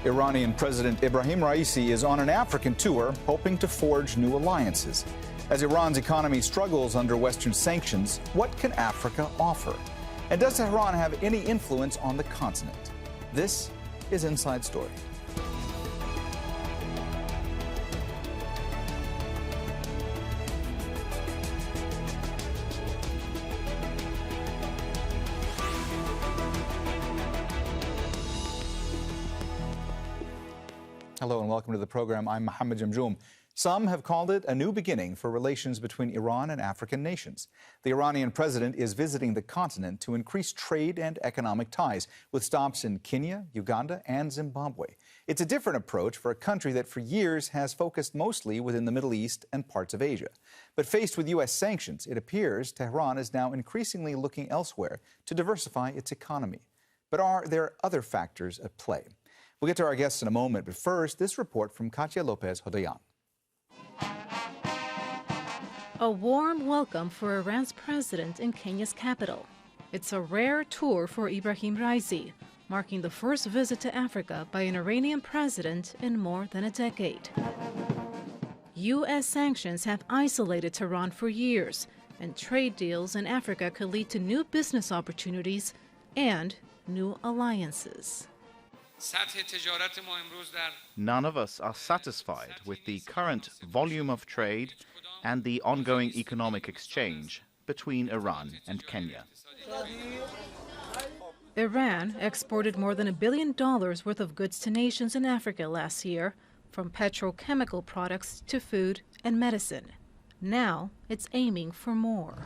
Iranian President Ibrahim Raisi is on an African tour, hoping to forge new alliances. As Iran's economy struggles under Western sanctions, what can Africa offer? And does Tehran have any influence on the continent? This is Inside Story. Hello and welcome to the program. I'm Mohammed Jamjoom. Some have called it a new beginning for relations between Iran and African nations. The Iranian president is visiting the continent to increase trade and economic ties, with stops in Kenya, Uganda, and Zimbabwe. It's a different approach for a country that for years has focused mostly within the Middle East and parts of Asia. But faced with U.S. sanctions, it appears Tehran is now increasingly looking elsewhere to diversify its economy. But are there other factors at play? We'll get to our guests in a moment, but first, this report from Katia Lopez Hodoyan. A warm welcome for Iran's president in Kenya's capital. It's a rare tour for Ibrahim Raisi, marking the first visit to Africa by an Iranian president in more than a decade. U.S. sanctions have isolated Tehran for years, and trade deals in Africa could lead to new business opportunities and new alliances. None of us are satisfied with the current volume of trade and the ongoing economic exchange between Iran and Kenya. Iran exported more than $1 billion worth of goods to nations in Africa last year, from petrochemical products to food and medicine. Now it's aiming for more.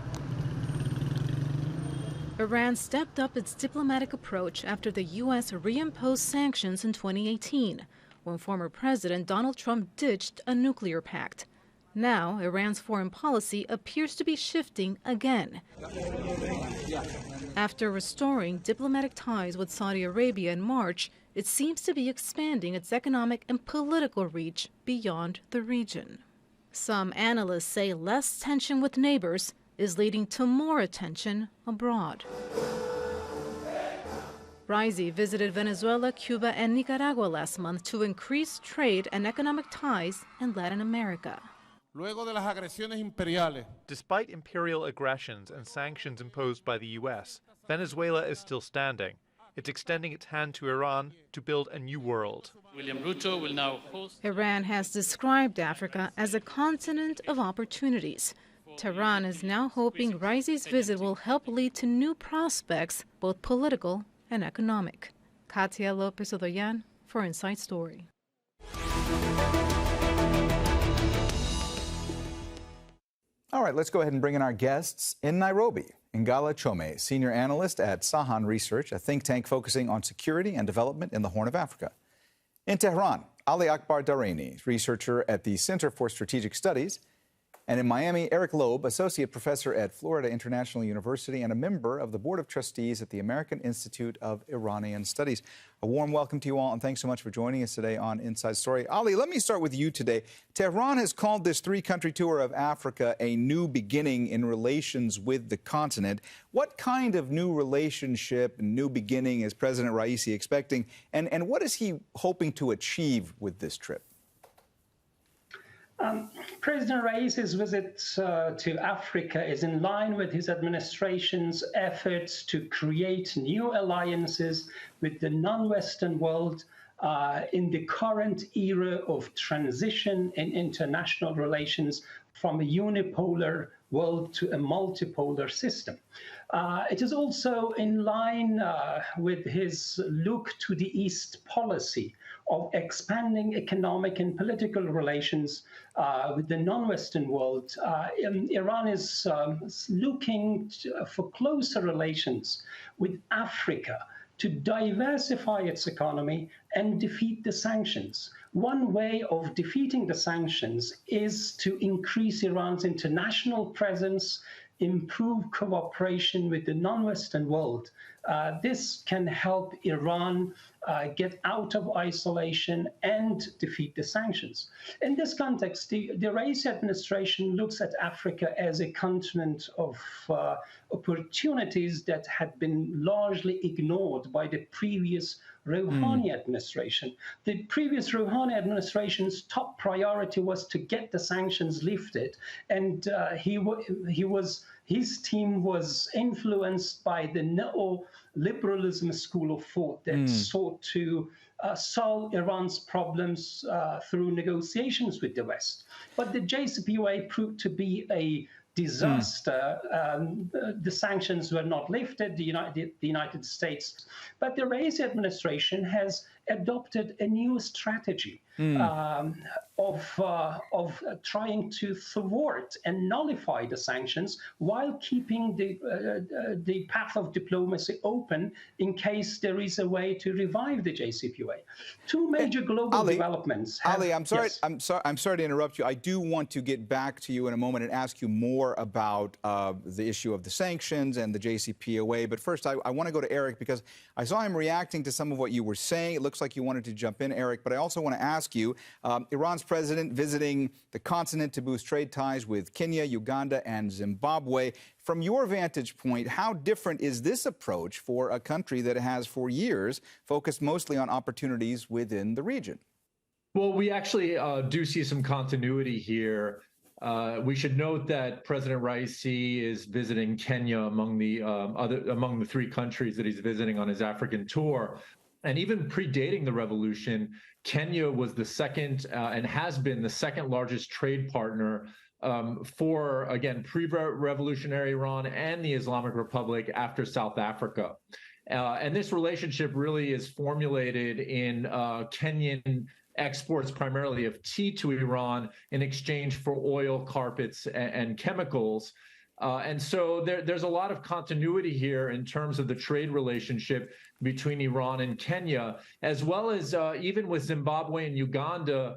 Iran stepped up its diplomatic approach after the U.S. reimposed sanctions in 2018, when former President Donald Trump ditched a nuclear pact. Now, Iran's foreign policy appears to be shifting again. After restoring diplomatic ties with Saudi Arabia in March, it seems to be expanding its economic and political reach beyond the region. Some analysts say less tension with neighbors is leading to more attention abroad. Raisi visited Venezuela, Cuba, and Nicaragua last month to increase trade and economic ties in Latin America. Despite imperial aggressions and sanctions imposed by the U.S., Venezuela is still standing. It's extending its hand to Iran to build a new world. William Ruto will now host. Iran has described Africa as a continent of opportunities. Tehran is now hoping Raisi's visit will help lead to new prospects, both political and economic. Katia Lopez Hodoyan for Inside Story. All right, let's go ahead and bring in our guests in Nairobi. Ngala Chome, senior analyst at Sahan Research, a think tank focusing on security and development in the Horn of Africa. In Tehran, Ali Akbar Dareni, researcher at the Center for Strategic Studies. And in Miami, Eric Loeb, associate professor at Florida International University and a member of the Board of Trustees at the American Institute of Iranian Studies. A warm welcome to you all, and thanks so much for joining us today on Inside Story. Ali, let me start with you today. Tehran has called this three-country tour of Africa a new beginning in relations with the continent. What kind of new relationship and new beginning is President Raisi expecting, and what is he hoping to achieve with this trip? President Raisi's visit to Africa is in line with his administration's efforts to create new alliances with the non-Western world in the current era of transition in international relations from a unipolar world to a multipolar system. It is also in line with his look to the East policy of expanding economic and political relations with the non-Western world. Iran is looking for closer relations with Africa to diversify its economy and defeat the sanctions. One way of defeating the sanctions is to increase Iran's international presence, improve cooperation with the non-Western world, This can help Iran get out of isolation and defeat the sanctions. In this context, the Raisi administration looks at Africa as a continent of opportunities that had been largely ignored by the previous Rouhani administration. The previous Rouhani administration's top priority was to get the sanctions lifted, and his team was influenced by the neoliberalism school of thought that sought to solve Iran's problems through negotiations with the West. But the JCPOA proved to be a disaster. The sanctions were not lifted, the United States. But the Raisi administration has adopted a new strategy of trying to thwart and nullify the sanctions while keeping the path of diplomacy open in case there is a way to revive the JCPOA. Two major global developments. Ali, I'm sorry. Yes. I'm sorry to interrupt you. I do want to get back to you in a moment and ask you more about the issue of the sanctions and the JCPOA. But first, I want to go to Eric because I saw him reacting to some of what you were saying. It looks like you wanted to jump in, Eric. But I also want to ask you, Iran's president visiting the continent to boost trade ties with Kenya, Uganda, and Zimbabwe. From your vantage point, how different is this approach for a country that has for years focused mostly on opportunities within the region? Well, we actually do see some continuity here. We should note that President Raisi is visiting Kenya among the three countries that he's visiting on his African tour. And even predating the revolution, Kenya was the second and has been the second largest trade partner for, again, pre-revolutionary Iran and the Islamic Republic after South Africa. And this relationship really is formulated in Kenyan exports primarily of tea to Iran in exchange for oil, carpets, and chemicals. And so there's a lot of continuity here in terms of the trade relationship between Iran and Kenya, as well as even with Zimbabwe and Uganda,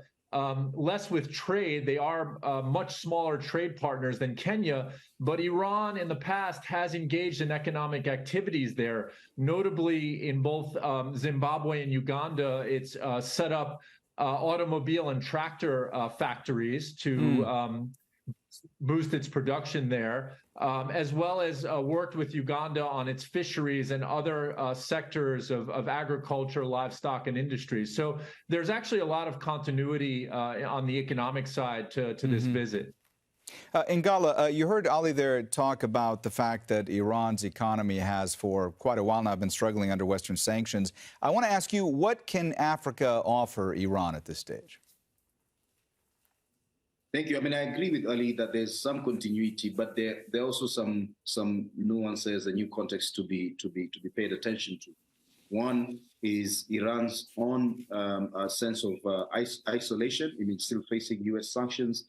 less with trade. They are much smaller trade partners than Kenya, but Iran in the past has engaged in economic activities there. Notably, in both Zimbabwe and Uganda, it's set up automobile and tractor factories to boost its production there, as well as worked with Uganda on its fisheries and other sectors of agriculture, livestock, and industry. So there's actually a lot of continuity on the economic side to this visit. Ngala, you heard Ali there talk about the fact that Iran's economy has for quite a while now been struggling under Western sanctions. I want to ask you, what can Africa offer Iran at this stage? Thank you. I mean, I agree with Ali that there's some continuity, but there are also some nuances and new contexts to be paid attention to. One is Iran's own sense of isolation. I mean, still facing U.S. sanctions,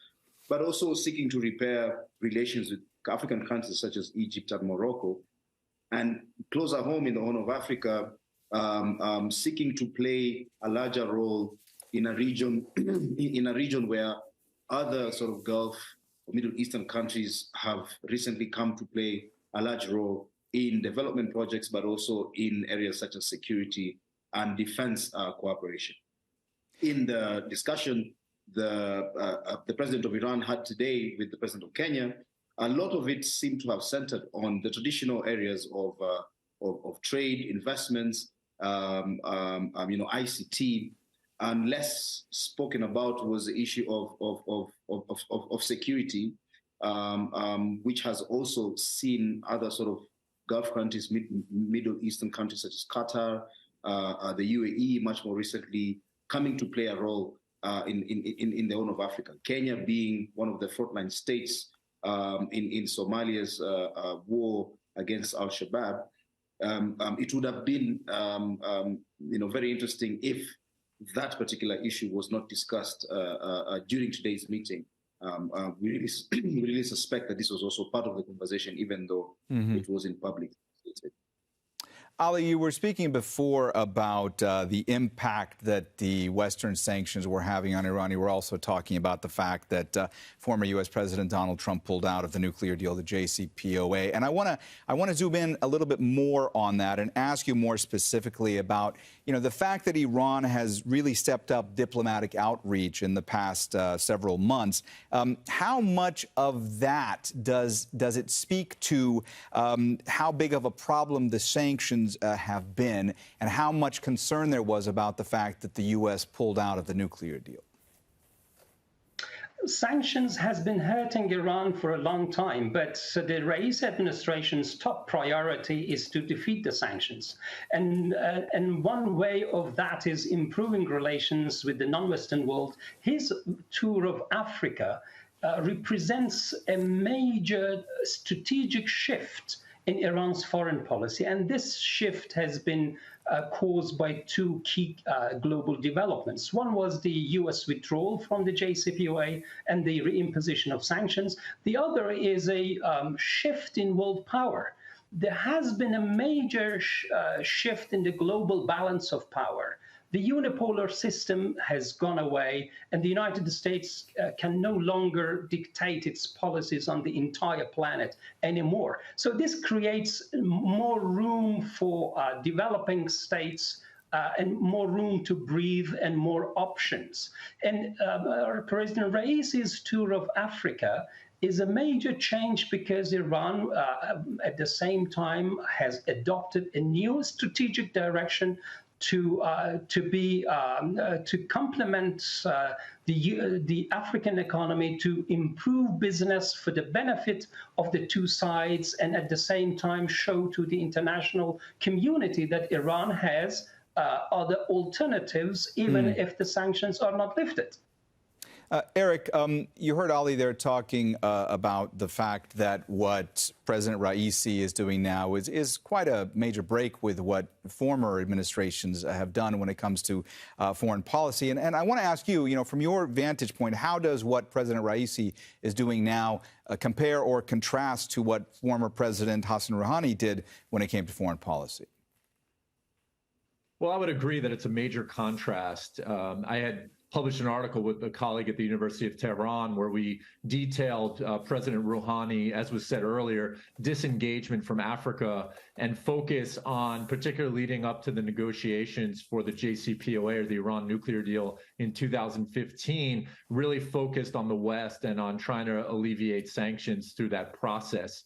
but also seeking to repair relations with African countries such as Egypt and Morocco, and closer home in the Horn of Africa, seeking to play a larger role in a region where other sort of Gulf or Middle Eastern countries have recently come to play a large role in development projects, but also in areas such as security and defense cooperation. In the discussion the president of Iran had today with the president of Kenya, a lot of it seemed to have centered on the traditional areas of trade, investments, ICT, and less spoken about was the issue of security, which has also seen other sort of Gulf countries, Middle Eastern countries such as Qatar, the UAE, much more recently, coming to play a role in the Horn of Africa. Kenya being one of the frontline states in Somalia's war against Al-Shabaab. It would have been, very interesting if that particular issue was not discussed during today's meeting. We really suspect that this was also part of the conversation, even though it was in public. Ali, you were speaking before about the impact that the Western sanctions were having on Iran. You were also talking about the fact that former U.S. President Donald Trump pulled out of the nuclear deal, the JCPOA. And I want to zoom in a little bit more on that and ask you more specifically about, the fact that Iran has really stepped up diplomatic outreach in the past several months. How much of that does it speak to how big of a problem the sanctions have been, and how much concern there was about the fact that the U.S. pulled out of the nuclear deal? Sanctions has been hurting Iran for a long time, but the Raisi administration's top priority is to defeat the sanctions. And one way of that is improving relations with the non-Western world. His tour of Africa represents a major strategic shift in Iran's foreign policy. And this shift has been caused by two key global developments. One was the U.S. withdrawal from the JCPOA and the reimposition of sanctions. The other is a shift in world power. There has been a major shift in the global balance of power. The unipolar system has gone away, and the United States can no longer dictate its policies on the entire planet anymore. So this creates more room for developing states and more room to breathe and more options. And President Raisi's tour of Africa is a major change because Iran, at the same time, has adopted a new strategic direction to complement the African economy, to improve business for the benefit of the two sides, and at the same time show to the international community that Iran has other alternatives, even if the sanctions are not lifted. Eric, you heard Ali there talking about the fact that what President Raisi is doing now is quite a major break with what former administrations have done when it comes to foreign policy. And I want to ask you, from your vantage point, how does what President Raisi is doing now compare or contrast to what former President Hassan Rouhani did when it came to foreign policy? Well, I would agree that it's a major contrast. I had published an article with a colleague at the University of Tehran where we detailed President Rouhani, as was said earlier, disengagement from Africa and focus on, particularly leading up to the negotiations for the JCPOA, or the Iran nuclear deal in 2015, really focused on the West and on trying to alleviate sanctions through that process.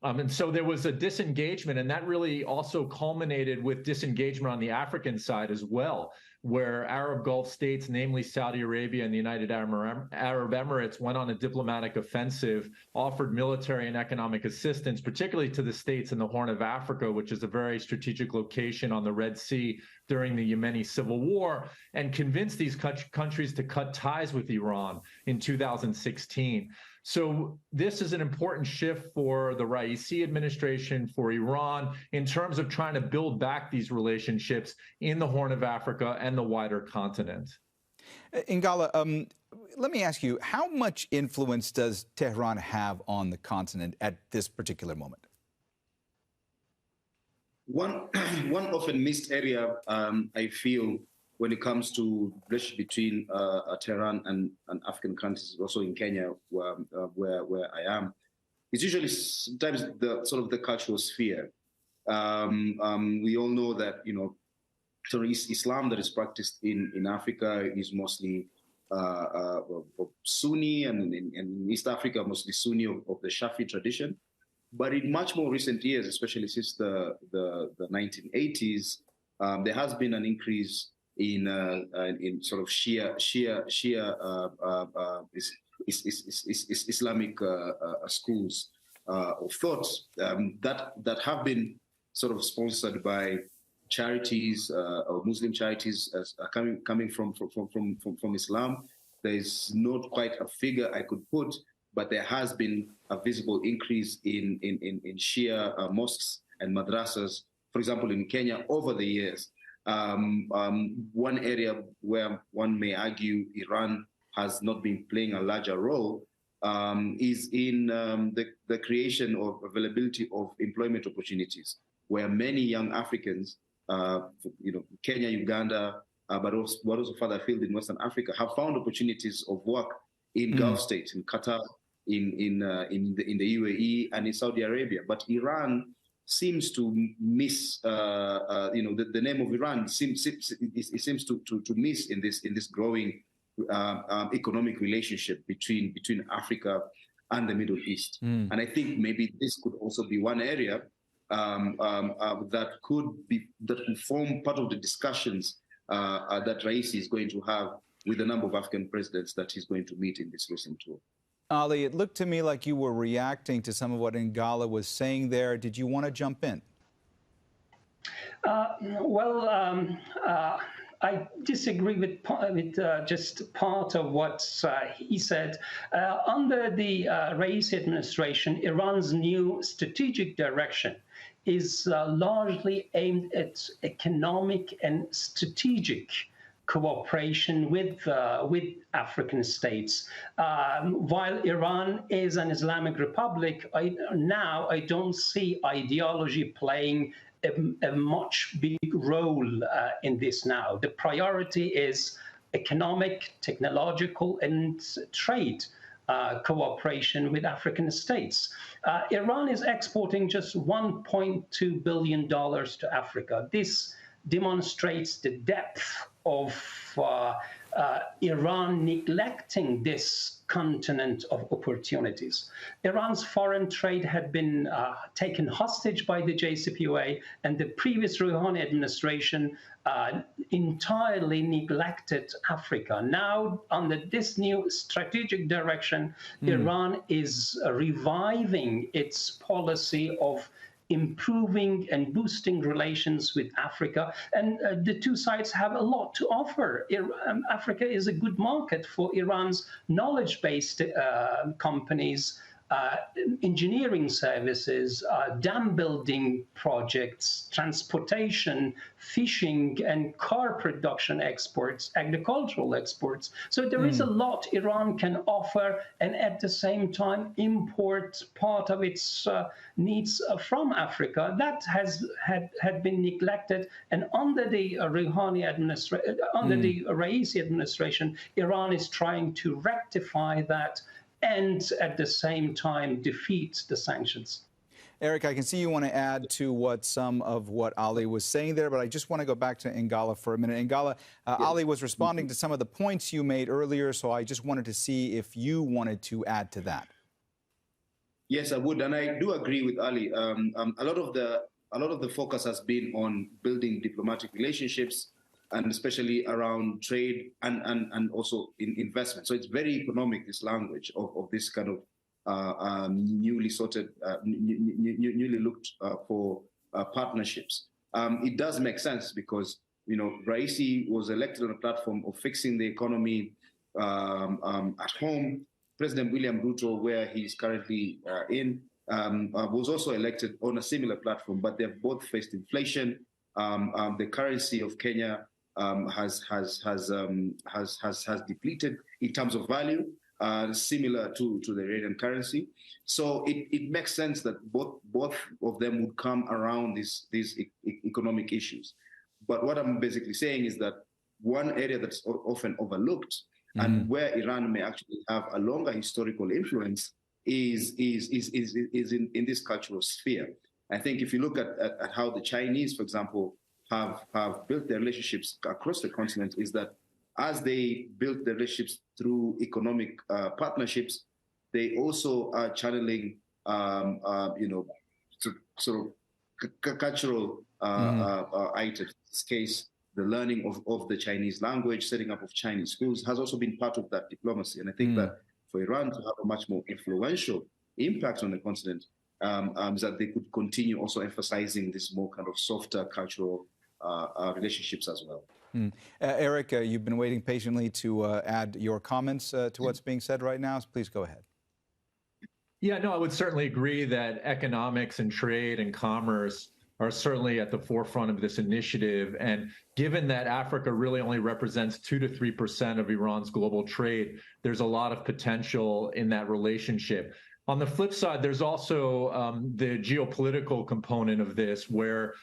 And so there was a disengagement, and that really also culminated with disengagement on the African side as well, where Arab Gulf states, namely Saudi Arabia and the United Arab Emirates, went on a diplomatic offensive, offered military and economic assistance, particularly to the states in the Horn of Africa, which is a very strategic location on the Red Sea during the Yemeni civil war, and convinced these countries to cut ties with Iran in 2016. So this is an important shift for the Raisi administration, for Iran, in terms of trying to build back these relationships in the Horn of Africa and the wider continent. Ingala, let me ask you, how much influence does Tehran have on the continent at this particular moment? One often missed area, I feel, when it comes to relationship between Tehran and African countries, also in Kenya, where I am, is usually sometimes the cultural sphere. We all know that Islam that is practiced in Africa is mostly Sunni, and in East Africa mostly Sunni of the Shafi tradition. But in much more recent years, especially since the 1980s, there has been an increase in sort of Shia Islamic schools of thought that have been sort of sponsored by charities or Muslim charities coming from Islam. There is not quite a figure I could put, but there has been a visible increase in Shia mosques and madrasas, for example, in Kenya over the years. One area where one may argue Iran has not been playing a larger role is in the creation of availability of employment opportunities. where many young Africans, Kenya, Uganda, but also further afield in Western Africa, have found opportunities of work in Gulf states, in Qatar, in the UAE, and in Saudi Arabia. But Iran seems to miss, the name of Iran seems to miss in this growing economic relationship between Africa and the Middle East. And I think maybe this could also be one area that could form part of the discussions that Raisi is going to have with a number of African presidents that he's going to meet in this recent tour. Ali, it looked to me like you were reacting to some of what Ngala was saying there. Did you want to jump in? I disagree with just part of what he said. Under the Raisi administration, Iran's new strategic direction is largely aimed at economic and strategic cooperation with African states. While Iran is an Islamic republic, I don't see ideology playing a much big role in this now. The priority is economic, technological, and trade cooperation with African states. Iran is exporting just $1.2 billion to Africa. This demonstrates the depth of Iran neglecting this continent of opportunities. Iran's foreign trade had been taken hostage by the JCPOA, and the previous Rouhani administration entirely neglected Africa. Now, under this new strategic direction, Iran is reviving its policy of improving and boosting relations with Africa. And the two sides have a lot to offer. Africa is a good market for Iran's knowledge-based companies, engineering services, dam building projects, transportation, fishing, and car production exports, agricultural exports. So there is a lot Iran can offer, and at the same time import part of its needs from Africa. That had been neglected, and under the Rouhani administration, under the Raisi administration, Iran is trying to rectify that and at the same time defeat the sanctions. Eric, I can see you want to add to some of what Ali was saying there, but I just want to go back to Ngala for a minute. Ngala, yes. Ali was responding to some of the points you made earlier, so I just wanted to see if you wanted to add to that. Yes, I would, and I do agree with Ali. A lot of the focus has been on building diplomatic relationships, and especially around trade and also in investment. So it's very economic, this language of this kind of newly looked for partnerships. It does make sense because, Raisi was elected on a platform of fixing the economy at home. President William Ruto, where he's currently was also elected on a similar platform, but they've both faced inflation. The currency of Kenya has depleted in terms of value, similar to the Iranian currency. So it makes sense that both of them would come around these economic issues. But what I'm basically saying is that one area that's often overlooked and where Iran may actually have a longer historical influence is in this cultural sphere. I think if you look at how the Chinese, for example, have built their relationships across the continent, is that as they built their relationships through economic partnerships, they also are channeling, sort of cultural items. In this case, the learning of the Chinese language, setting up of Chinese schools has also been part of that diplomacy. And I think that for Iran to have a much more influential impact on the continent, is that they could continue also emphasizing this more kind of softer cultural relationships as well. Eric, you've been waiting patiently to add your comments to what's being said right now. So please go ahead. Yeah, no, I would certainly agree that economics and trade and commerce are certainly at the forefront of this initiative. And given that Africa really only represents 2 to 3% of Iran's global trade, there's a lot of potential in that relationship. On the flip side, there's also the geopolitical component of this, where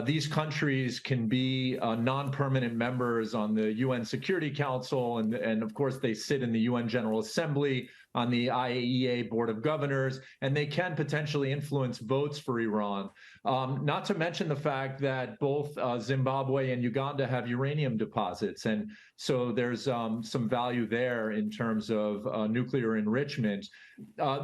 these countries can be non-permanent members on the UN Security Council, and of course they sit in the UN General Assembly, on the IAEA Board of Governors, and they can potentially influence votes for Iran. Not to mention the fact that both Zimbabwe and Uganda have uranium deposits, and so there's some value there in terms of nuclear enrichment.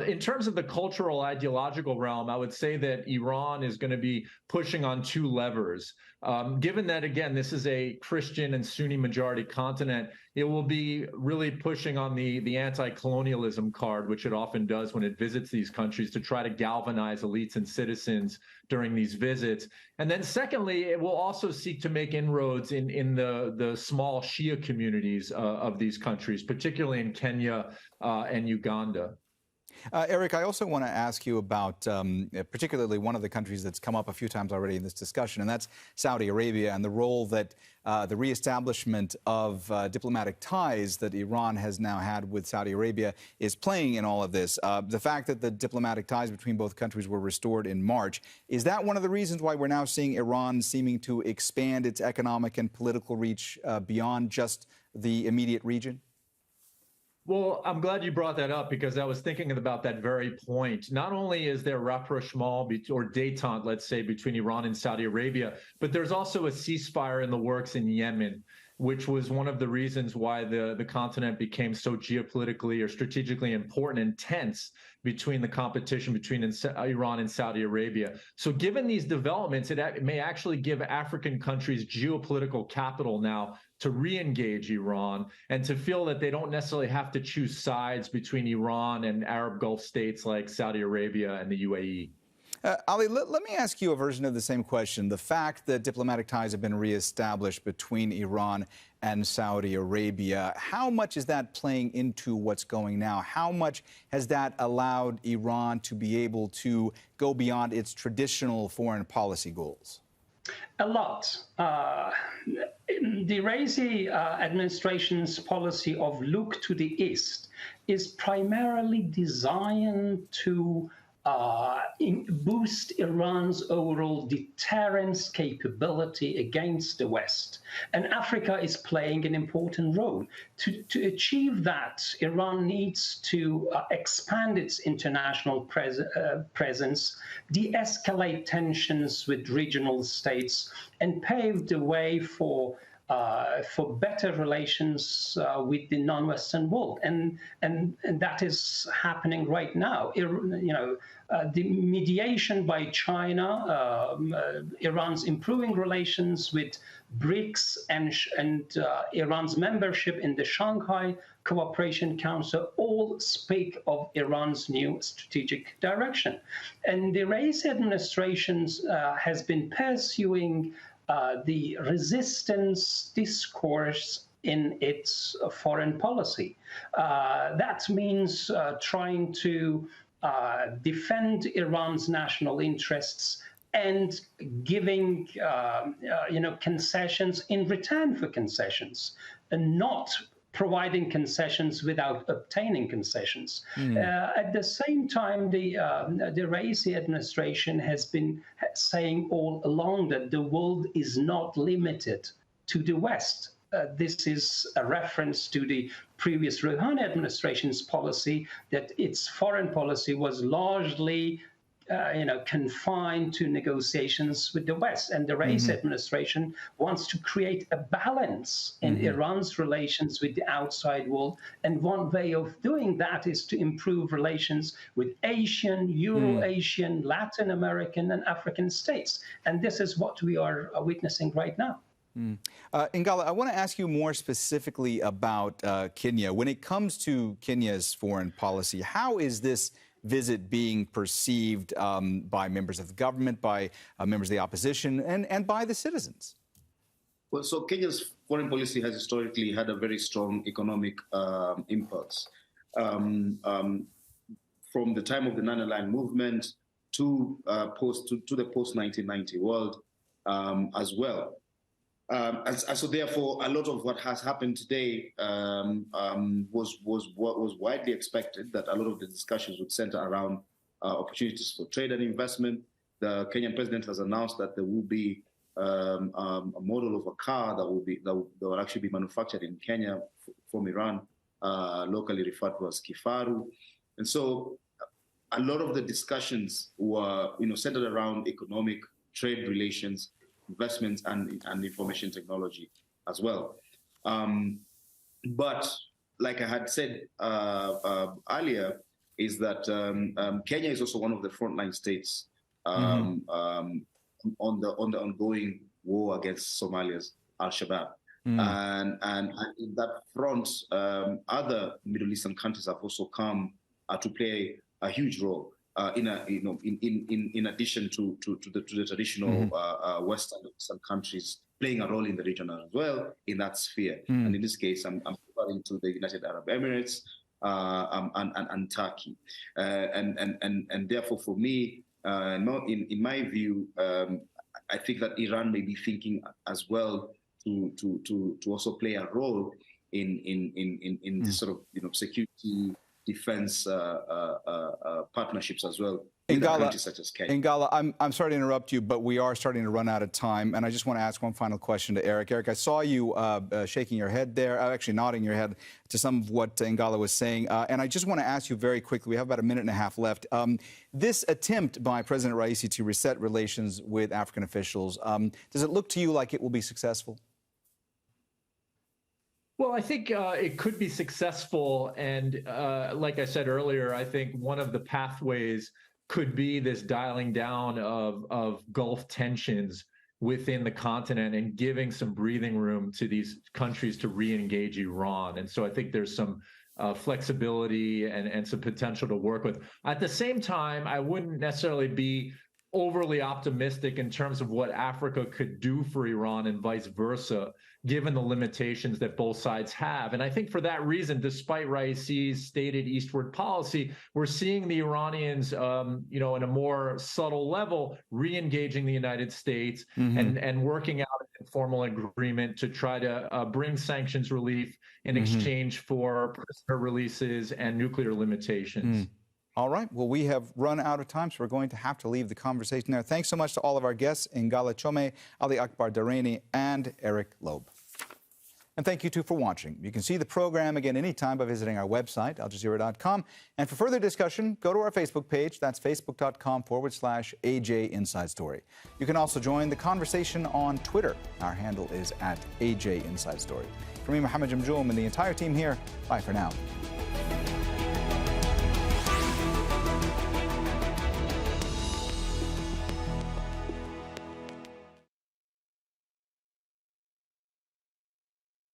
In terms of the cultural ideological realm, I would say that Iran is going to be pushing on two levers. Given that, again, this is a Christian and Sunni majority continent, it will be really pushing on the anti-colonialism card, which it often does when it visits these countries, to try to galvanize elites and citizens during these visits. And then secondly, it will also seek to make inroads in the small Shia communities of these countries, particularly in Kenya and Uganda. Eric, I also want to ask you about particularly one of the countries that's come up a few times already in this discussion, and that's Saudi Arabia, and the role that the reestablishment of diplomatic ties that Iran has now had with Saudi Arabia is playing in all of this. The fact that the diplomatic ties between both countries were restored in March, is that one of the reasons why we're now seeing Iran seeming to expand its economic and political reach beyond just the immediate region? Well, I'm glad you brought that up, because I was thinking about that very point. Not only is there rapprochement or détente, let's say, between Iran and Saudi Arabia, but there's also a ceasefire in the works in Yemen, which was one of the reasons why the continent became so geopolitically or strategically important and tense between the competition between Iran and Saudi Arabia. So given these developments, it may actually give African countries geopolitical capital now to re-engage Iran and to feel that they don't necessarily have to choose sides between Iran and Arab Gulf states like Saudi Arabia and the UAE. Ali, let me ask you a version of the same question. The fact that diplomatic ties have been reestablished between Iran and Saudi Arabia, how much is that playing into what's going now? How much has that allowed Iran to be able to go beyond its traditional foreign policy goals? A lot. The Raisi administration's policy of look to the East is primarily designed to boost Iran's overall deterrence capability against the West. And Africa is playing an important role. To achieve that, Iran needs to expand its international presence, de-escalate tensions with regional states, and pave the way for better relations with the non-Western world, and that is happening right now. The mediation by China, Iran's improving relations with BRICS, and Iran's membership in the Shanghai Cooperation Council all speak of Iran's new strategic direction. And the Raisi administration has been pursuing the resistance discourse in its foreign policy. That means trying to defend Iran's national interests and giving concessions in return for concessions, and not providing concessions without obtaining concessions. At the same time, the Raisi administration has been saying all along that the world is not limited to the West. This is a reference to the previous Rouhani administration's policy that its foreign policy was largely confined to negotiations with the West. And the Raisi administration wants to create a balance in Iran's relations with the outside world. And one way of doing that is to improve relations with Asian, Euro-Asian, Latin American, and African states. And this is what we are witnessing right now. Ngala, I want to ask you more specifically about Kenya. When it comes to Kenya's foreign policy, how is this visit being perceived by members of the government, by members of the opposition, and by the citizens? Well, so Kenya's foreign policy has historically had a very strong economic impulse. From the time of the Non-Aligned Movement to the post-1990 world as well. And so, therefore, a lot of what has happened today was what was widely expected. That a lot of the discussions would center around opportunities for trade and investment. The Kenyan president has announced that there will be a model of a car that will actually be manufactured in Kenya from Iran, locally referred to as Kifaru. And so, a lot of the discussions were, centered around economic trade relations, investments, and information technology as well. But like I had said earlier, is that Kenya is also one of the frontline states on the ongoing war against Somalia's Al-Shabaab. And in that front, other Middle Eastern countries have also come to play a huge role in addition to the traditional Western Countries playing a role in the region as well in that sphere. And in this case, I'm referring to the United Arab Emirates and Turkey. And therefore, for me, in my view, I think that Iran may be thinking as well to also play a role in this sort of security, defense partnerships as well in countries such as Kenya. Ngala, I'm sorry to interrupt you, but we are starting to run out of time, and I just want to ask one final question to Eric. Eric, I saw you shaking your head there, actually nodding your head to some of what Ngala was saying, and I just want to ask you very quickly, we have about a minute and a half left. This attempt by President Raisi to reset relations with African officials, does it look to you like it will be successful? Well, I think it could be successful. And like I said earlier, I think one of the pathways could be this dialing down of Gulf tensions within the continent and giving some breathing room to these countries to re-engage Iran. And so I think there's some flexibility and some potential to work with. At the same time, I wouldn't necessarily be overly optimistic in terms of what Africa could do for Iran and vice versa, given the limitations that both sides have. And I think for that reason, despite Raisi's stated eastward policy, we're seeing the Iranians, in a more subtle level, re-engaging the United States and working out an informal agreement to try to bring sanctions relief in exchange for prisoner releases and nuclear limitations. All right. Well, we have run out of time, so we're going to have to leave the conversation there. Thanks so much to all of our guests, Ngala Chome, Ali Akbar Dareni, and Eric Loeb. And thank you, too, for watching. You can see the program again anytime by visiting our website, aljazeera.com. And for further discussion, go to our Facebook page. That's facebook.com/AJ Inside Story. You can also join the conversation on Twitter. Our handle is @AJ Inside Story. For me, Mohammed Jamjoom, and the entire team here, bye for now.